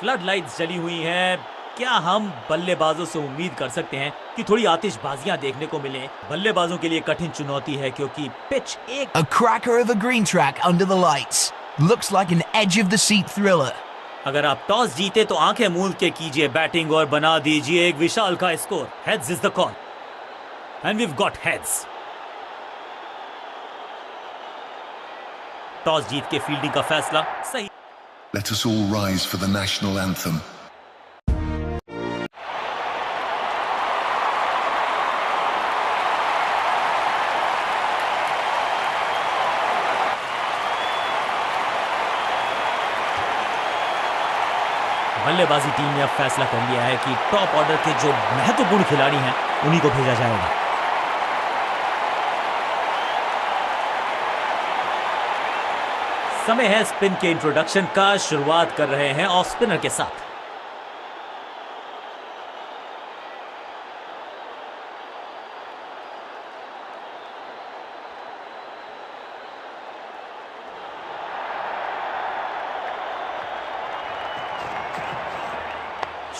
Flood lights जली हुई हैं। क्या हम बल्लेबाजों से उम्मीद कर सकते हैं कि थोड़ी आतिशबाजियां देखने को मिले? बल्लेबाजों के लिए कठिन चुनौती है क्योंकि पिच एक A cracker of a green track under the lights. Looks like an edge of the seat thriller. अगर आप टॉस जीते तो आंखें मूंद के कीजिए बैटिंग और बना दीजिए एक विशाल का score. Heads is the call and we have got heads. Toss जीत के फील्डिंग का फैसला सही। Let us all rise for the national anthem. बल्लेबाजी टीम ने अब फैसला कर लिया है कि टॉप ऑर्डर के जो महत्वपूर्ण खिलाड़ी हैं उन्हीं को भेजा जाएगा। समय है स्पिन के इंट्रोडक्शन का। शुरुआत कर रहे हैं ऑफ स्पिनर के साथ।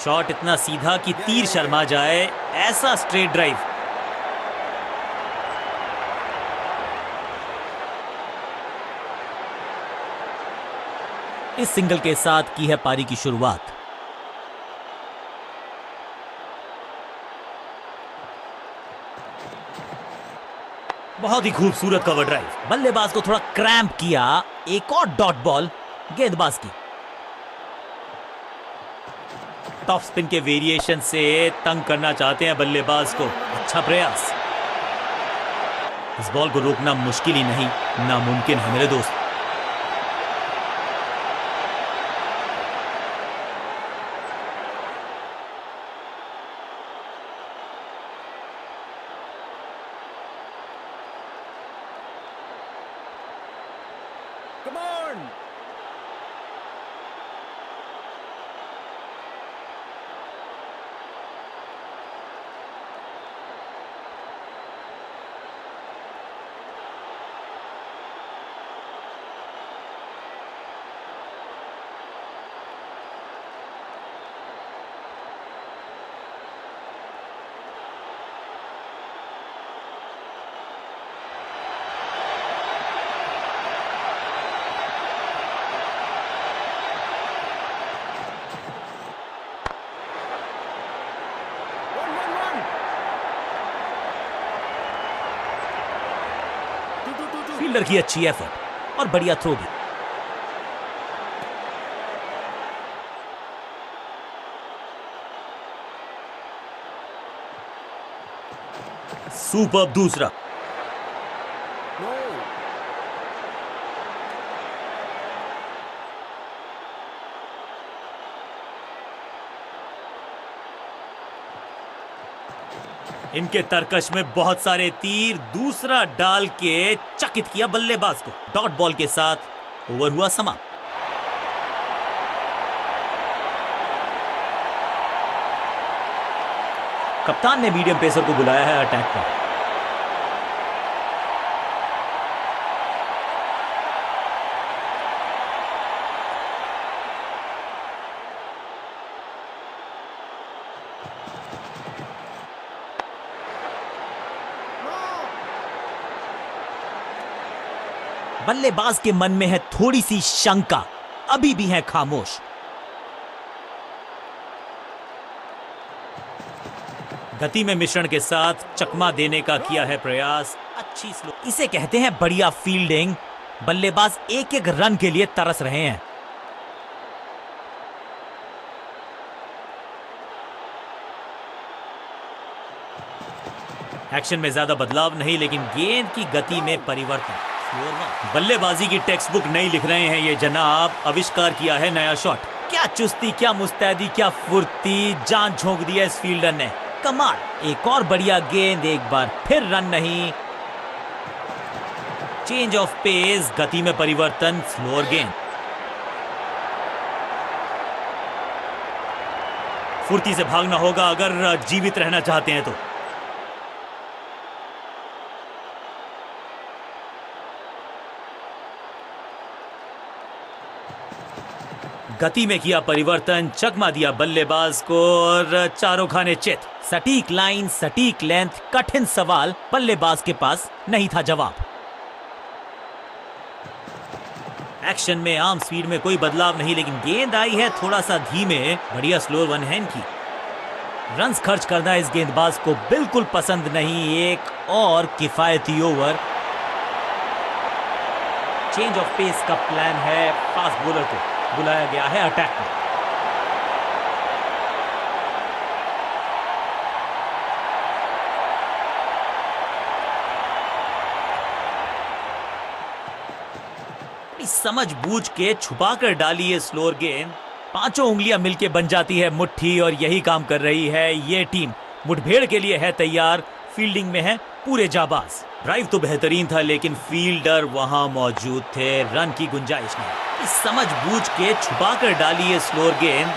शॉट इतना सीधा कि तीर शर्मा जाए, ऐसा स्ट्रेट ड्राइव। इस सिंगल के साथ की है पारी की शुरुआत। बहुत ही खूबसूरत कवर ड्राइव। बल्लेबाज को थोड़ा क्रैम्प किया। एक और डॉट बॉल गेंदबाज की। टॉप स्पिन के वेरिएशन से तंग करना चाहते हैं बल्लेबाज को। अच्छा प्रयास। इस बॉल को रोकना मुश्किल ही नहीं, नामुमकिन है मेरे दोस्त। Come on! फील्डर की अच्छी एफर्ट और बढ़िया थ्रो भी। सुपर्ब दूसरा। इनके तरकश में बहुत सारे तीर। दूसरा डाल के चकित किया बल्लेबाज को। डॉट बॉल के साथ ओवर हुआ समाप्त। कप्तान ने मीडियम पेसर को बुलाया है अटैक पर। बल्लेबाज के मन में है थोड़ी सी शंका, अभी भी है खामोश। गति में मिश्रण के साथ चकमा देने का किया है प्रयास। अच्छी स्लो, इसे कहते हैं बढ़िया फील्डिंग। बल्लेबाज एक एक रन के लिए तरस रहे हैं। एक्शन में ज्यादा बदलाव नहीं, लेकिन गेंद की गति में परिवर्तन। बल्लेबाजी की टेक्स्ट बुक नहीं लिख रहे हैं ये जनाब। आविष्कार किया है नया शॉट। क्या चुस्ती, क्या मुस्तैदी, क्या फुर्ती। जान झोंक दी है इस फील्डर ने। कमाल। एक और बढ़िया गेंद, एक बार फिर रन नहीं। चेंज ऑफ पेस, गति में परिवर्तन, स्लोअर गेंद। फुर्ती से भागना होगा अगर जीवित रहना चाहते हैं तो। गति में किया परिवर्तन, चकमा दिया बल्लेबाज को और चारों खाने चित। सटीक लाइन, सटीक लेंथ, कठिन सवाल, बल्लेबाज के पास नहीं था जवाब। एक्शन में आम स्पीड में कोई बदलाव नहीं, लेकिन गेंद आई है थोड़ा सा धीमे। बढ़िया स्लोअर वन हैंड की। रन्स खर्च करना इस गेंदबाज को बिल्कुल पसंद नहीं। एक और किफायती ओवर। चेंज ऑफ पेस का प्लान है। फास्ट बॉलर को बुलाया गया है अटैक में। समझ बूझ के छुपा कर डाली है स्लोअर गेंद। पांचों उंगलियां मिलके बन जाती है मुट्ठी और यही काम कर रही है ये टीम। मुठभेड़ के लिए है तैयार। फील्डिंग में है पूरे जाबाज। ड्राइव तो बेहतरीन था, लेकिन फील्डर वहां मौजूद थे। रन की गुंजाइश नहीं। समझ बूझ के छुपा कर डाली है स्लोअर गेंद।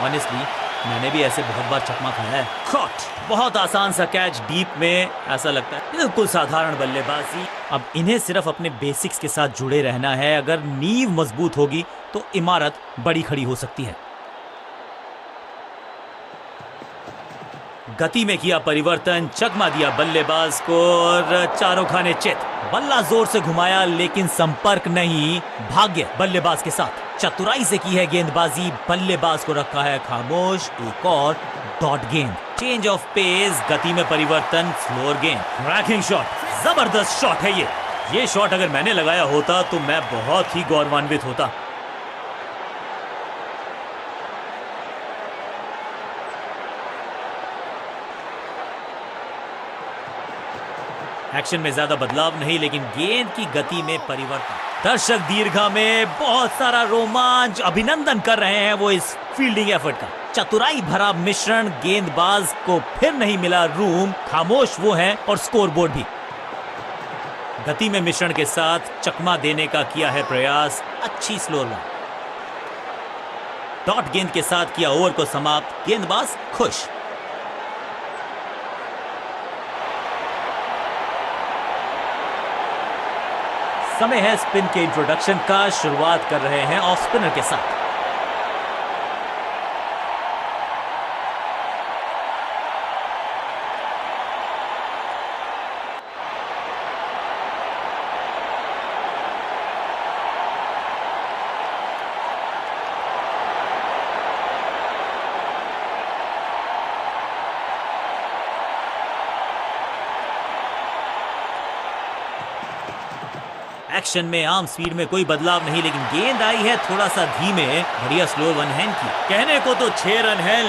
ऑनेस्टली मैंने भी ऐसे बहुत बार चकमा खाया है। कॉट। बहुत आसान सा कैच डीप में। ऐसा लगता है बिल्कुल साधारण बल्लेबाजी। अब इन्हें सिर्फ अपने बेसिक्स के साथ जुड़े रहना है। अगर नींव मजबूत होगी तो इमारत बड़ी खड़ी हो सकती है। गति में किया परिवर्तन, चकमा दिया बल्लेबाज को और चारों खाने चित। बल्ला जोर से घुमाया, लेकिन संपर्क नहीं। भाग्य बल्लेबाज के साथ। चतुराई से की है गेंदबाजी। बल्लेबाज को रखा है खामोश। एक और डॉट गेंद। चेंज ऑफ पेस, गति में परिवर्तन, स्लोअर गेंद। Trekking shot. जबरदस्त शॉट है ये शॉट अगर मैंने लगाया होता तो मैं बहुत ही गौरवान्वित होता। एक्शन में ज्यादा बदलाव नहीं, लेकिन गेंद की गति में परिवर्तन। दर्शक दीर्घा में बहुत सारा रोमांच। अभिनंदन कर रहे हैं वो इस फील्डिंग एफर्ट का। चतुराई भरा मिश्रण। गेंदबाज को फिर नहीं मिला रूम। खामोश वो है और स्कोरबोर्ड भी। गति में मिश्रण के साथ चकमा देने का किया है प्रयास। अच्छी स्लोअर वन। डॉट गेंद के साथ किया ओवर को समाप्त। गेंदबाज खुश। समय है स्पिन के इंट्रोडक्शन का। शुरुआत कर रहे हैं ऑफ स्पिनर के साथ। एक्शन में आम स्पीड में कोई बदलाव नहीं, लेकिन गेंद आई है थोड़ा सा धीमे। बढ़िया स्लो वन हैंड की। कहने को तो 6 रन है।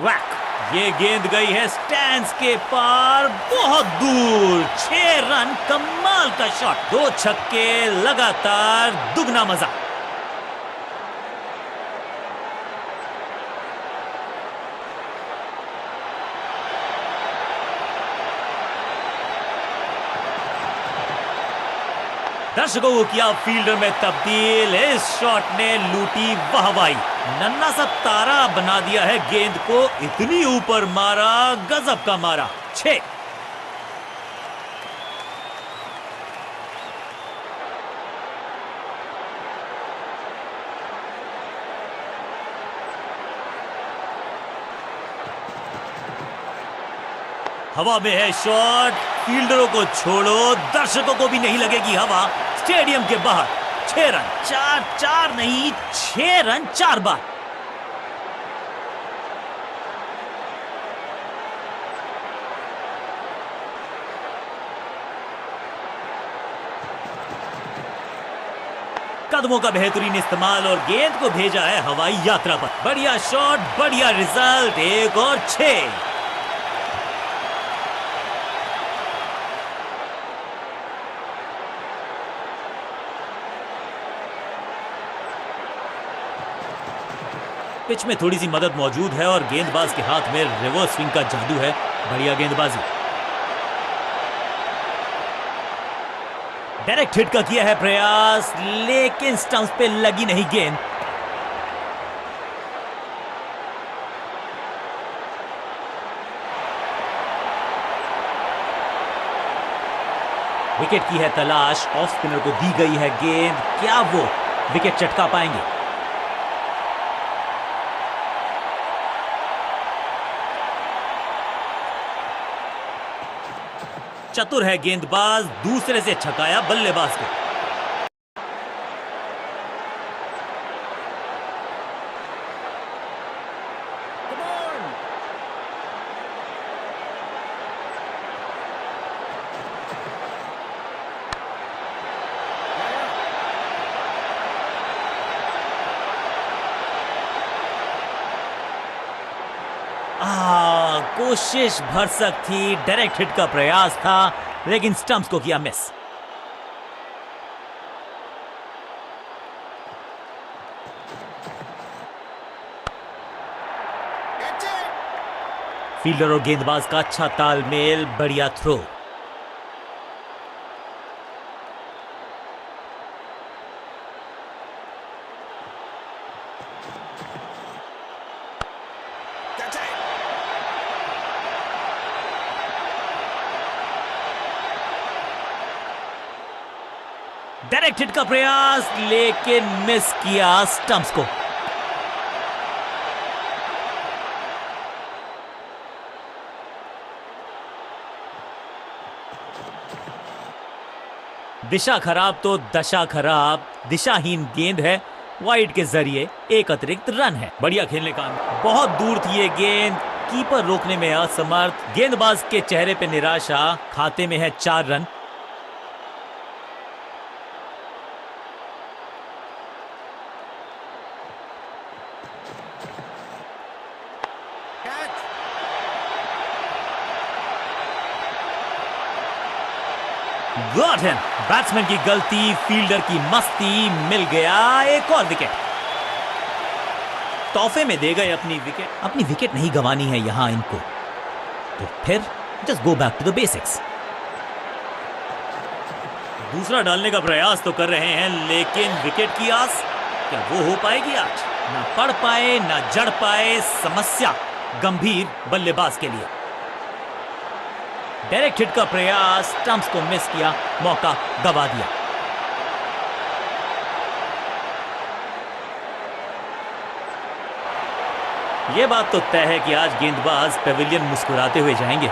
वैक। ये गेंद गई है स्टैंड्स के पार, बहुत दूर। 6 रन। कमाल का शॉट। 2 छक्के लगातार। दुगना मजा। दर्शकों को किया फील्डर में तब्दील। इस शॉट ने लूटी वाहवाही। नन्ना सा तारा बना दिया है गेंद को। इतनी ऊपर मारा, गजब का मारा। 6। हवा में है शॉट। फील्डरों को छोड़ो, दर्शकों को भी नहीं लगेगी हवा। स्टेडियम के बाहर। 6 रन। 4 नहीं, 6 रन 4 बार। कदमों का बेहतरीन इस्तेमाल और गेंद को भेजा है हवाई यात्रा पर। बढ़िया शॉट, बढ़िया रिजल्ट। 1 और 6। पिच में थोड़ी सी मदद मौजूद है और गेंदबाज के हाथ में रिवर्स स्विंग का जादू है। बढ़िया गेंदबाजी। डायरेक्ट हिट का किया है प्रयास, लेकिन स्टंप्स पे लगी नहीं गेंद। विकेट की है तलाश, ऑफ स्पिनर को दी गई है गेंद, क्या वो विकेट चटका पाएंगे? चतुर है गेंदबाज, दूसरे से छकाया बल्लेबाज को। Come on! कोशिश भरसक थी, डायरेक्ट हिट का प्रयास था, लेकिन स्टंप्स को किया मिस। Catch it! फील्डर और गेंदबाज का अच्छा तालमेल, बढ़िया throw. Catch it! Direct hit का प्रयास, लेकिन मिस किया स्टंप्स को। दिशा खराब तो दशा खराब, दिशाहीन गेंद है, वाइड के जरिए एक अतिरिक्त रन है। बढ़िया खेलने का, बहुत दूर थी ये गेंद, कीपर रोकने में असमर्थ, गेंदबाज के चेहरे पे निराशा, खाते में है 4 run. Catch! Got him, batsman की गलती, फील्डर की मस्ती, मिल गया एक और विकेट। तोहफे में दे गए अपनी विकेट। अपनी विकेट नहीं गंवानी है यहां इनको, तो फिर just go back to the basics. दूसरा डालने का प्रयास तो कर रहे हैं, लेकिन विकेट की आस क्या वो हो पाएगी आज? ना पढ़ पाए, ना जड़ पाए, समस्या गंभीर बल्लेबाज के लिए। डायरेक्ट हिट का प्रयास, स्टंप्स को मिस किया, मौका गवा दिया। यह बात तो तय है कि आज गेंदबाज पेविलियन मुस्कुराते हुए जाएंगे।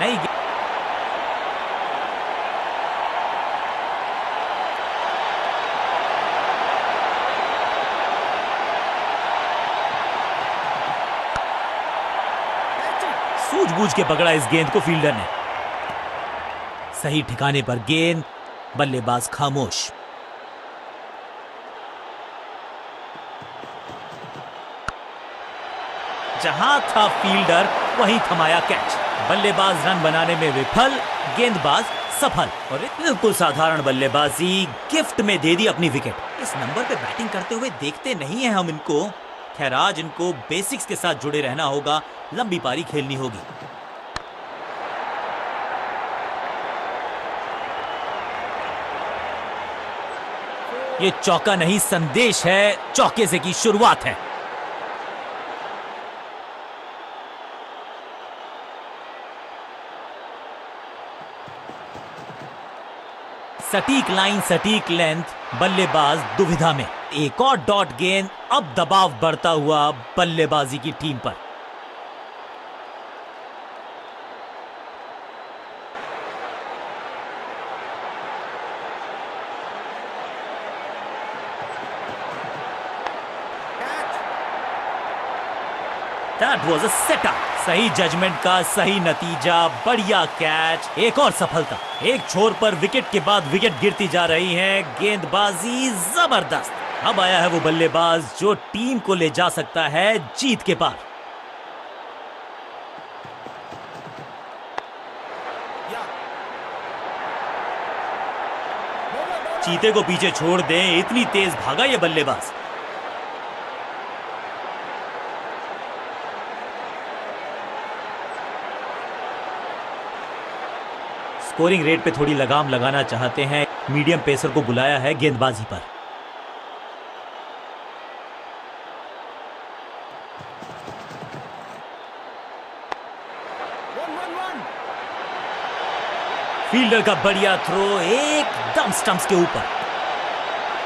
नई सूझबूझ के पकड़ा इस गेंद को फील्डर ने। सही ठिकाने पर गेंद, बल्लेबाज खामोश। जहां था फील्डर वहीं थमाया कैच। बल्लेबाज रन बनाने में विफल, गेंदबाज सफल। और बिल्कुल साधारण बल्लेबाजी, गिफ्ट में दे दी अपनी विकेट। इस नंबर पे बैटिंग करते हुए देखते नहीं है हम इनको। खैर आज इनको बेसिक्स के साथ जुड़े रहना होगा, लंबी पारी खेलनी होगी। ये चौका नहीं, संदेश है, चौके से की शुरुआत है। सटीक लाइन, सटीक लेंथ, बल्लेबाज दुविधा में। एक और डॉट गेंद, अब दबाव बढ़ता हुआ बल्लेबाजी की टीम पर। That was a setup. सही जजमेंट का सही नतीजा, बढ़िया कैच, एक और सफलता। एक छोर पर विकेट के बाद विकेट गिरती जा रही है, गेंदबाजी जबरदस्त। अब आया है वो बल्लेबाज जो टीम को ले जा सकता है जीत के पार। चीते को पीछे छोड़ दें, इतनी तेज भागा ये बल्लेबाज। स्कोरिंग रेट पे थोड़ी लगाम लगाना चाहते हैं, मीडियम पेसर को बुलाया है गेंदबाजी पर। फील्डर का बढ़िया थ्रो एकदम स्टंप्स के ऊपर।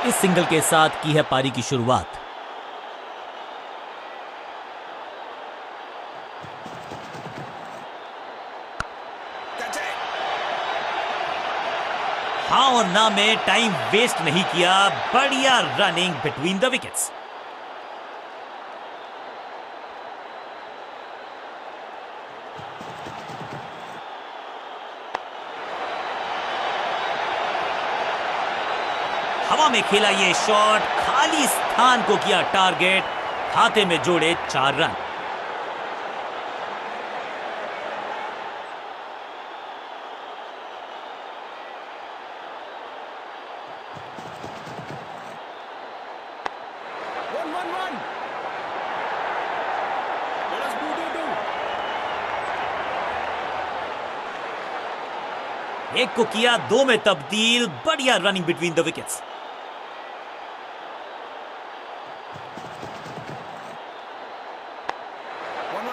इस सिंगल के साथ की है पारी की शुरुआत। That's it. हाँ और ना में टाइम वेस्ट नहीं किया, बढ़िया रनिंग बिटवीन द विकेट्स। हवा में खेला ये शॉट, खाली स्थान को किया टारगेट, खाते में जोड़े 4 run. One. Let us do. एक को किया 2 में तब्दील, बढ़िया running between the wickets. One.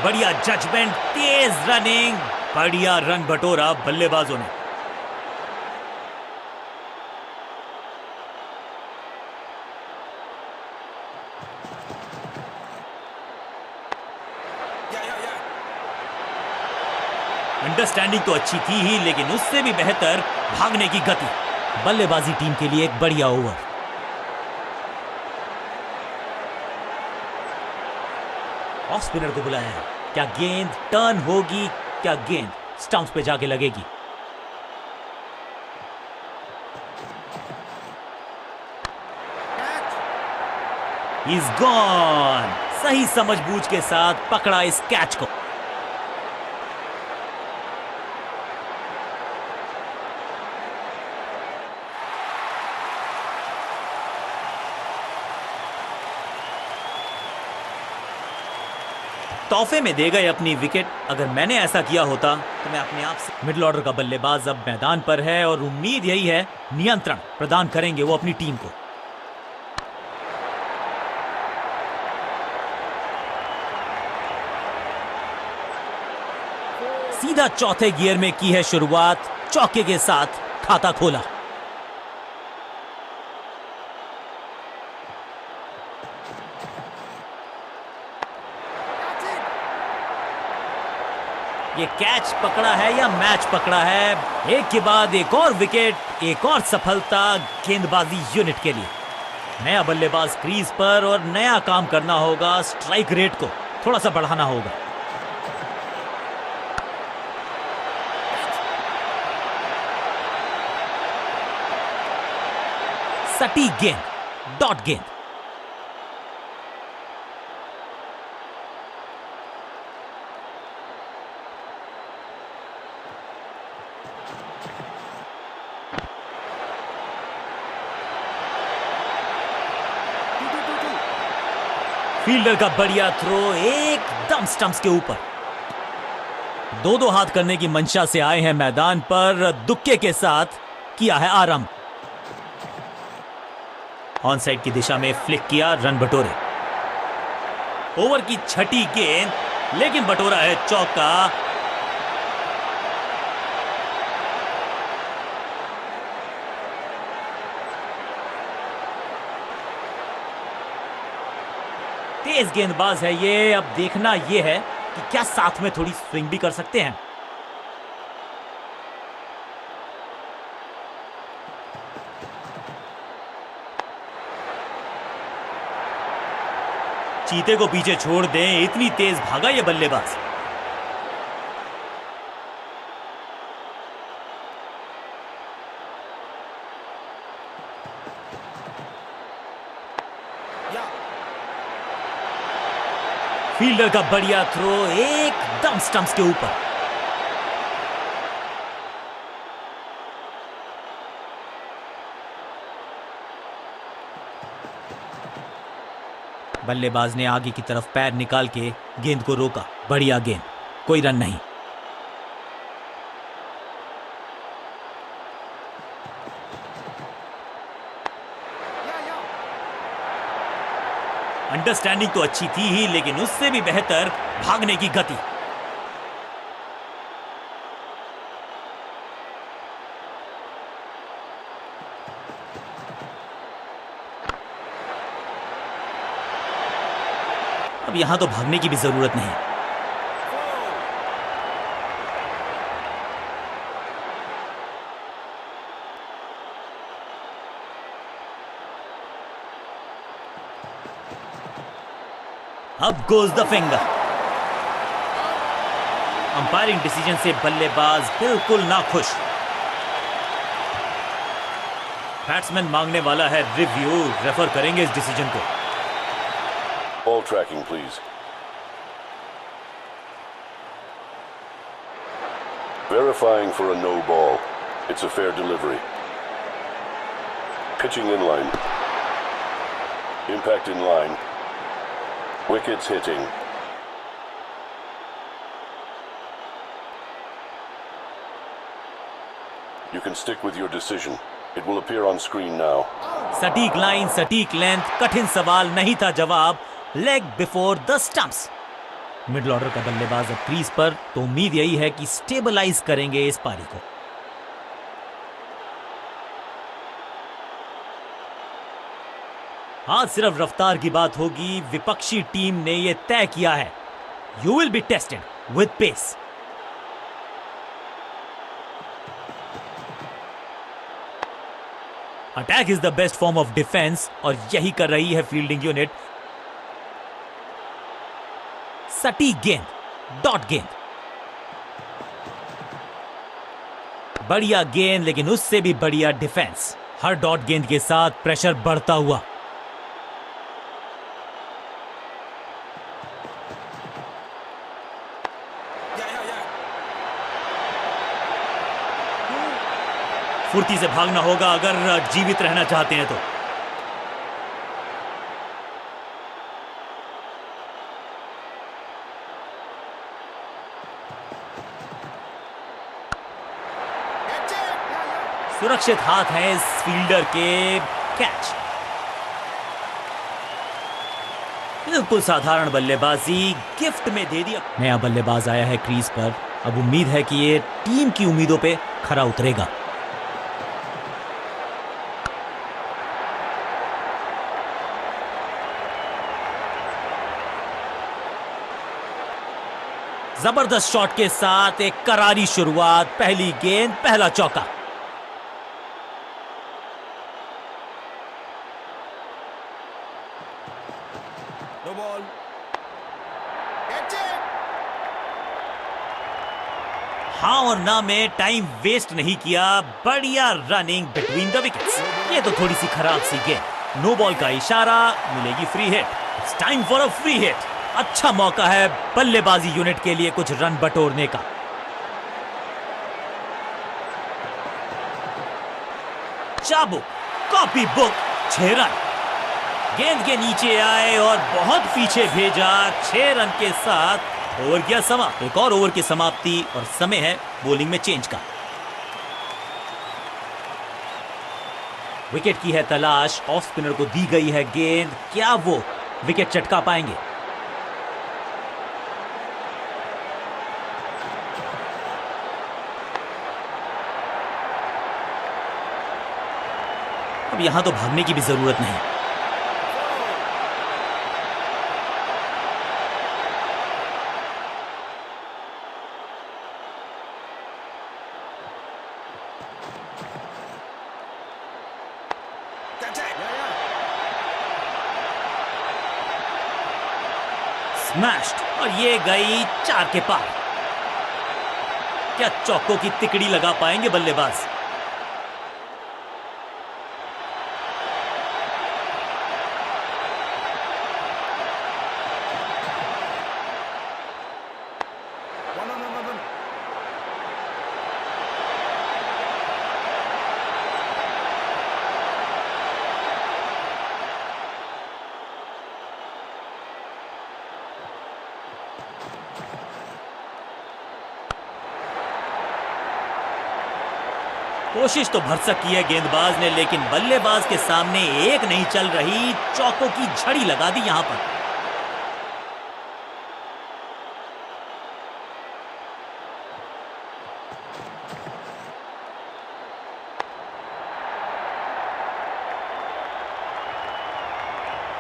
बढ़िया जजमेंट, तेज रनिंग, बढ़िया रन बटोरा बल्लेबाजों ने। Yeah. अंडरस्टैंडिंग तो अच्छी थी ही, लेकिन उससे भी बेहतर भागने की गति। बल्लेबाजी टीम के लिए एक बढ़िया ओवर। ऑफ स्पिनर को बुलाया है। क्या गेंद टर्न होगी? क्या गेंद स्टंप्स पे जाके लगेगी? Catch. He's gone। सही समझबूझ के साथ पकड़ा इस कैच को। तोहफे में दे गए अपनी विकेट। अगर मैंने ऐसा किया होता तो मैं अपने आप से। मिडिल ऑर्डर का बल्लेबाज अब मैदान पर है और उम्मीद यही है नियंत्रण प्रदान करेंगे वो अपनी टीम को। सीधा चौथे गियर में की है शुरुआत, चौके के साथ खाता खोला। That's it. ये कैच पकड़ा है या मैच पकड़ा है? एक के बाद एक और विकेट, एक और सफलता गेंदबाजी यूनिट के लिए। नया बल्लेबाज क्रीज पर और नया काम करना होगा। स्ट्राइक रेट को थोड़ा सा बढ़ाना होगा। सटीक गेंद, डॉट गेंद। Two. फील्डर का बढ़िया थ्रो एकदम स्टंप्स के ऊपर। 2-2 हाथ करने की मंशा से आए हैं मैदान पर, दुक्के के साथ किया है आरंभ। ऑन साइड की दिशा में फ्लिक किया, रन बटोरे। ओवर की छठी गेंद, लेकिन बटोरा है चौका। तेज गेंदबाज है ये। अब देखना यह है कि क्या साथ में थोड़ी स्विंग भी कर सकते हैं। चीते को पीछे छोड़ दें, इतनी तेज भागा ये बल्लेबाज। Yeah. फील्डर का बढ़िया थ्रो एकदम स्टंप्स के ऊपर। बल्लेबाज ने आगे की तरफ पैर निकाल के गेंद को रोका। बढ़िया गेंद, कोई रन नहीं। Yeah. अंडरस्टैंडिंग तो अच्छी थी ही, लेकिन उससे भी बेहतर भागने की गति। अब यहां तो भागने की भी जरूरत नहीं। अब goes the finger. Umpiring decision से बल्लेबाज बिल्कुल ना खुश। बैट्समैन मांगने वाला है रिव्यू, रेफर करेंगे इस डिसीजन को। Ball tracking, please. Verifying for a no ball. It's a fair delivery. Pitching in line. Impact in line. Wickets hitting. You can stick with your decision. It will appear on screen now. सटीक line, सटीक length, कठिन सवाल नहीं था जवाब। Leg before the stumps. Middle order का बल्लेबाज अब क्रीज पर, तो उम्मीद यही है कि स्टेबलाइज करेंगे इस पारी को। आज सिर्फ रफ्तार की बात होगी। विपक्षी टीम ने यह तय किया है, you will be tested with pace. Attack is the best form of defence, और यही कर रही है फील्डिंग यूनिट। सटीक गेंद, डॉट गेंद, बढ़िया गेंद, लेकिन उससे भी बढ़िया डिफेंस। हर डॉट गेंद के साथ प्रेशर बढ़ता हुआ। फुर्ती से भागना होगा अगर जीवित रहना चाहते हैं तो। सुरक्षित हाथ है इस फील्डर के। कैच। बिल्कुल साधारण बल्लेबाजी गिफ्ट में दे दिया। नया बल्लेबाज आया है क्रीज पर। अब उम्मीद है कि ये टीम की उम्मीदों पे खरा उतरेगा। जबरदस्त शॉट के साथ एक करारी शुरुआत। पहली गेंद, पहला चौका। No ball. हाँ और ना में टाइम वेस्ट नहीं किया। बढ़िया रनिंग बिटवीन द विकेट्स। ये तो थोड़ी सी खराब सी गेंद। नो बॉल का इशारा, मिलेगी free hit. It's time for a free hit. अच्छा मौका है बल्लेबाजी यूनिट के लिए कुछ रन बटोरने का। चाबुक, कॉपी बुक, 6 रन। गेंद के नीचे आए और बहुत पीछे भेजा। 6 रन के साथ ओवर किया समाप्त। एक और ओवर की समाप्ति और समय है बॉलिंग में चेंज का। विकेट की है तलाश। ऑफ स्पिनर को दी गई है गेंद। क्या वो विकेट चटका पाएंगे? अब यहां तो भागने की भी जरूरत नहीं। स्मैश्ड, और ये गई 4 के पार। क्या चौकों की तिकड़ी लगा पाएंगे बल्लेबाज? कोशिश तो भरसक की है गेंदबाज ने, लेकिन बल्लेबाज के सामने एक नहीं चल रही, चौकों की झड़ी लगा दी यहां पर।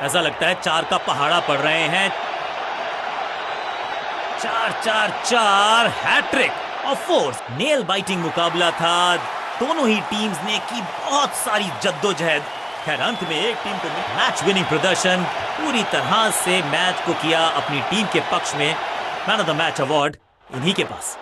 ऐसा लगता है 4 का पहाड़ा पड़ रहे हैं। 4-4-4 hattrick of fours. Nail biting मुकाबला था, दोनों ही टीम्स ने की बहुत सारी जद्दोजहद। खैर अंत में एक टीम को मैच विनिंग प्रदर्शन, पूरी तरह से मैच को किया अपनी टीम के पक्ष में। Man of the match award इन्हीं के पास।